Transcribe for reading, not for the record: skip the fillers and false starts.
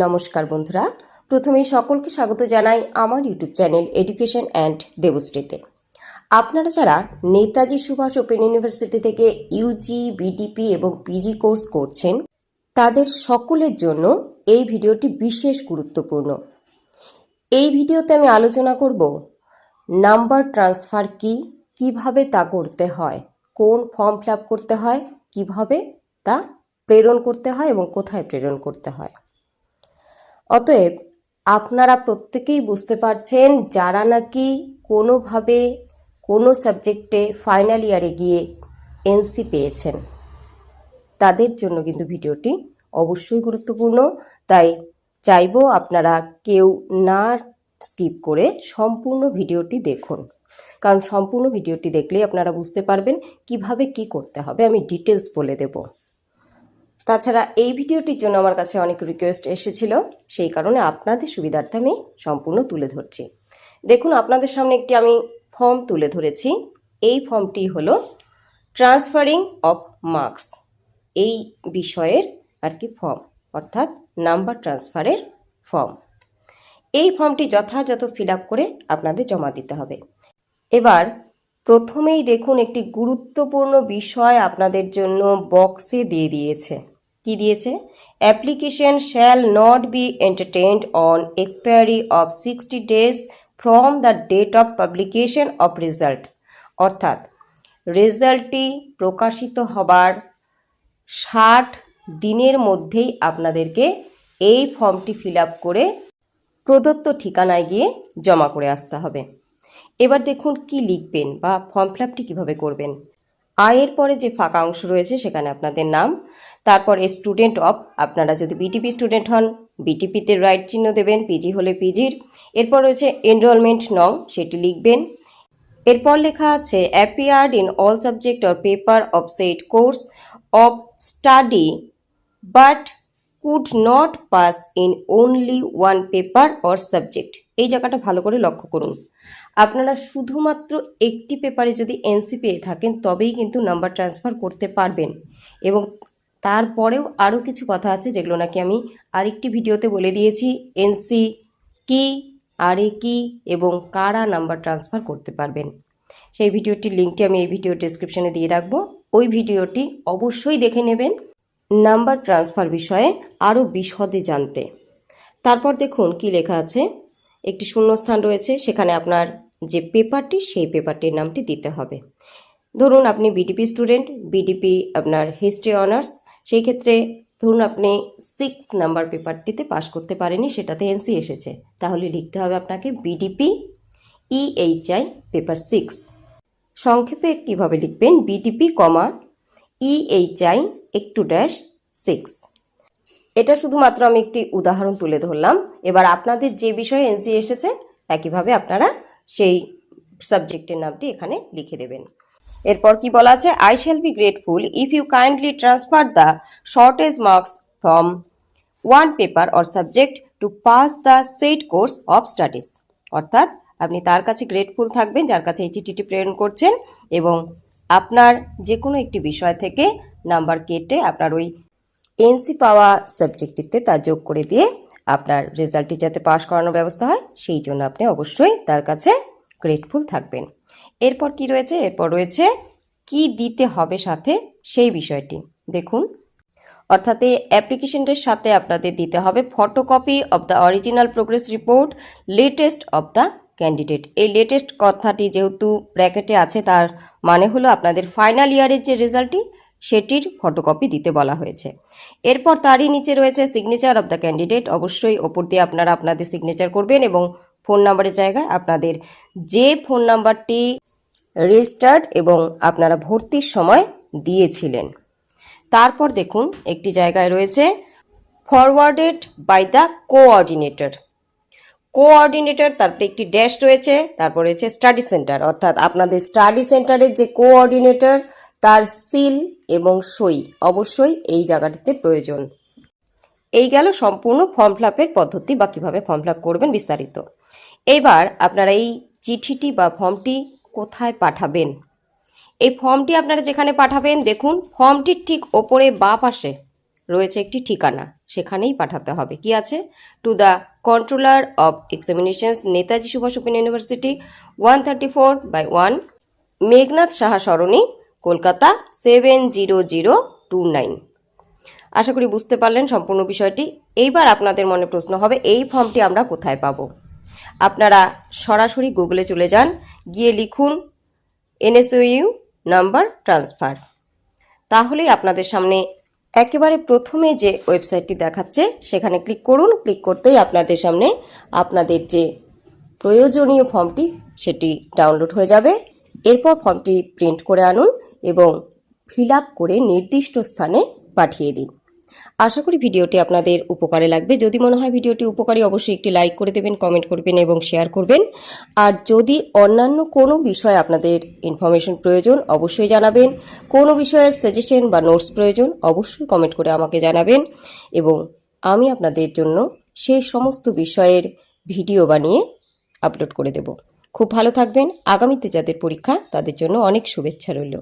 নমস্কার বন্ধুরা, প্রথমেই সকলকে স্বাগত জানাই আমার ইউটিউব চ্যানেল এডুকেশন অ্যান্ড দেবশ্রীতে। আপনারা যারা নেতাজি সুভাষ ওপেন ইউনিভার্সিটি থেকে ইউজি, বিটিপি এবং পিজি কোর্স করছেন, তাদের সকলের জন্য এই ভিডিওটি বিশেষ গুরুত্বপূর্ণ। এই ভিডিওতে আমি আলোচনা করব নাম্বার ট্রান্সফার কি, কিভাবে তা করতে হয়, কোন ফর্ম ফিল আপ করতে হয়, কিভাবে তা প্রেরণ করতে হয় এবং কোথায় প্রেরণ করতে হয়। অতএব আপনারা প্রত্যেকেই বুঝতে পারছেন, যারা নাকি কোনোভাবে কোনো সাবজেক্টে ফাইনাল ইয়ারে গিয়ে এনসি পেয়েছেন, তাদের জন্য কিন্তু ভিডিওটি অবশ্যই গুরুত্বপূর্ণ। তাই চাইবো আপনারা কেউ না স্কিপ করে সম্পূর্ণ ভিডিওটি দেখুন, কারণ সম্পূর্ণ ভিডিওটি দেখলেই আপনারা বুঝতে পারবেন কিভাবে কি করতে হবে। আমি ডিটেলস বলে দেব। তাছাড়া এই ভিডিওটির জন্য আমার কাছে অনেক রিকোয়েস্ট এসেছিল, সেই কারণে আপনাদের সুবিধার্থে আমি সম্পূর্ণ তুলে ধরছি। দেখুন, আপনাদের সামনে একটি আমি ফর্ম তুলে ধরেছি। এই ফর্মটি হলো ট্রান্সফারিং অফ মার্কস, এই বিষয়ের ফর্ম, অর্থাৎ নাম্বার ট্রান্সফারের ফর্ম। এই ফর্মটি যথাযথ ফিল আপ করে আপনাদের জমা দিতে হবে। এবার প্রথমেই দেখুন, একটি গুরুত্বপূর্ণ বিষয় আপনাদের জন্য বক্সে দিয়ে দিয়েছে। কি দিয়েছে? Application shall not be entertained on expiry of 60 days from the date of publication of result. অর্থাৎ রেজাল্টটি প্রকাশিত হবার 60 দিনের মধ্যেই আপনাদেরকে এই ফর্মটি ফিল আপ করে প্রদত্ত ঠিকানায় গিয়ে জমা করে আসতে হবে। এবার দেখুন কি লিখবেন বা ফর্ম ফিল আপটি কীভাবে করবেন। আয়ের পরে যে ফাঁকা অংশ রয়েছে সেখানে আপনাদের নাম, তারপর স্টুডেন্ট অফ, আপনারা যদি বিটিপি স্টুডেন্ট হন বিটিপিতে রাইট চিহ্ন দেবেন, পিজি হলে পিজির। এরপর রয়েছে এনরোলমেন্ট নং, সেটি লিখবেন। এরপর লেখা আছে appeared in all subject or paper of set course of study but could not pass in only one paper or subject. এই জায়গাটা ভালো করে লক্ষ্য করুন। আপনারা শুধুমাত্র একটি পেপারে যদি এনসি পেয়ে থাকেন তবেই কিন্তু নাম্বার ট্রান্সফার করতে পারবেন। এবং তারপরেও আরও কিছু কথা আছে যেগুলো নাকি আমি আরেকটি ভিডিওতে বলে দিয়েছি। এনসি কি, আরএ কি এবং কারা নাম্বার ট্রান্সফার করতে পারবেন, সেই ভিডিওটির লিঙ্কটি আমি এই ভিডিও ডেসক্রিপশনে দিয়ে রাখবো। ওই ভিডিওটি অবশ্যই দেখে নেবেন নাম্বার ট্রান্সফার বিষয়ে আরও বিশদে জানতে। তারপর দেখুন কি লেখা আছে, একটি শূন্যস্থান রয়েছে, সেখানে আপনার যে পেপারটি সেই পেপারটির নামটি দিতে হবে। ধরুন আপনি বিটিপি স্টুডেন্ট, বিটিপি আপনার হিস্ট্রি অনার্স, সেই ক্ষেত্রে ধরুন আপনি 6 নাম্বার পেপারটিতে পাশ করতে পারেনি, সেটাতে এনসি এসেছে, তাহলে লিখতে হবে আপনাকে বিটিপি ইএইচআই পেপার 6। সংক্ষেপে কীভাবে লিখবেন? বিটিপি ইএইচআই একটু ড্যাশ 6। এটা শুধুমাত্র আমি একটি উদাহরণ তুলে ধরলাম। এবার আপনাদের যে বিষয়ে এনসি এসেছে একইভাবে আপনারা সেই সাবজেক্টের নামটি এখানে লিখে দেবেন। এরপর কি বলা আছে? I shall be grateful if you kindly transfer the shortage marks from one paper or subject to pass the set course of studies. অর্থাৎ আপনি তার কাছে গ্রেটফুল থাকবেন যার কাছে এই চিঠিটি প্রেরণ করছেন, এবং আপনার যে কোনো একটি বিষয় থেকে নাম্বার কেটে আপনার ওই এনসি পাওয়া সাবজেক্টটিতে তা যোগ করে দিয়ে আপনার রেজাল্টটি যাতে পাস করানোর ব্যবস্থা হয়, সেই জন্য আপনি অবশ্যই তার কাছে গ্রেটফুল থাকবেন। এরপর কি রয়েছে? এরপর রয়েছে কি দিতে হবে সাথে, সেই বিষয়টি দেখুন। অর্থাৎ এই অ্যাপ্লিকেশনটির সাথে আপনাদের দিতে হবে photocopy of the original progress report latest of the candidate. এই লেটেস্ট কথাটি যেহেতু ব্র্যাকেটে আছে, তার মানে হলো আপনাদের ফাইনাল ইয়ারের যে রেজাল্টটি সেটির ফটোকপি দিতে বলা হয়েছে। এরপর তারই নিচে রয়েছে সিগনেচার অব দ্য ক্যান্ডিডেট। অবশ্যই ওপর দিয়ে আপনারা আপনাদের সিগনেচার করবেন এবং ফোন নাম্বারের জায়গায় আপনাদের যে ফোন নাম্বারটি রেজিস্টার্ড এবং আপনারা ভর্তির সময় দিয়েছিলেন। তারপর দেখুন একটি জায়গায় রয়েছে ফরওয়ার্ডেড বাই দ্য কোঅর্ডিনেটর। তারপরে একটি ড্যাশ রয়েছে, তারপর রয়েছে স্টাডি সেন্টার, অর্থাৎ আপনাদের স্টাডি সেন্টারের যে কোঅর্ডিনেটর তার সিল এবং সই অবশ্যই এই জায়গাটিতে প্রয়োজন। এই গেল সম্পূর্ণ ফর্ম ফিল আপের পদ্ধতি বা কীভাবে ফর্ম ফিল আপ করবেন বিস্তারিত। এবার আপনারা এই চিঠিটি বা ফর্মটি কোথায় পাঠাবেন? এই ফর্মটি আপনারা যেখানে পাঠাবেন, দেখুন ফর্মটির ঠিক ওপরে বাঁ পাশে রয়েছে একটি ঠিকানা, সেখানেই পাঠাতে হবে। কি আছে? To the controller of examinations, Netaji Subhas open university, 134/1, Meghnath Saha Sarani, Kolkata 70029। আশা করি বুঝতে পারলেন সম্পূর্ণ বিষয়টি। এইবার আপনাদের মনে প্রশ্ন হবে, এই ফর্মটি আমরা কোথায় পাবো? আপনারা সরাসরি গুগলে চলে যান, গিয়ে লিখুন NSOU নাম্বার ট্রান্সফার। তাহলেই আপনাদের সামনে একেবারে প্রথমে যে ওয়েবসাইটটি দেখাচ্ছে সেখানে ক্লিক করুন। ক্লিক করতেই আপনাদের সামনে আপনাদের যে প্রয়োজনীয় ফর্মটি সেটি ডাউনলোড হয়ে যাবে। এরপর ফর্মটি প্রিন্ট করে আনুন এবং ফিল আপ করে নির্দিষ্ট স্থানে পাঠিয়ে দিন। আশা করি ভিডিওটি আপনাদের উপকারে লাগবে। যদি মনে হয় ভিডিওটি উপকারী, অবশ্যই একটি লাইক করে দেবেন, কমেন্ট করবেন এবং শেয়ার করবেন। আর যদি অন্যান্য কোনো বিষয়ে আপনাদের ইনফরমেশন প্রয়োজন অবশ্যই জানাবেন। কোনো বিষয়ের সাজেশন বা নোটস প্রয়োজন অবশ্যই কমেন্ট করে আমাকে জানাবেন এবং আমি আপনাদের জন্য সেই সমস্ত বিষয়ের ভিডিও বানিয়ে আপলোড করে দেব। খুব ভালো থাকবেন। আগামীতে যাদের পরীক্ষা তাদের জন্য অনেক শুভেচ্ছা রইল।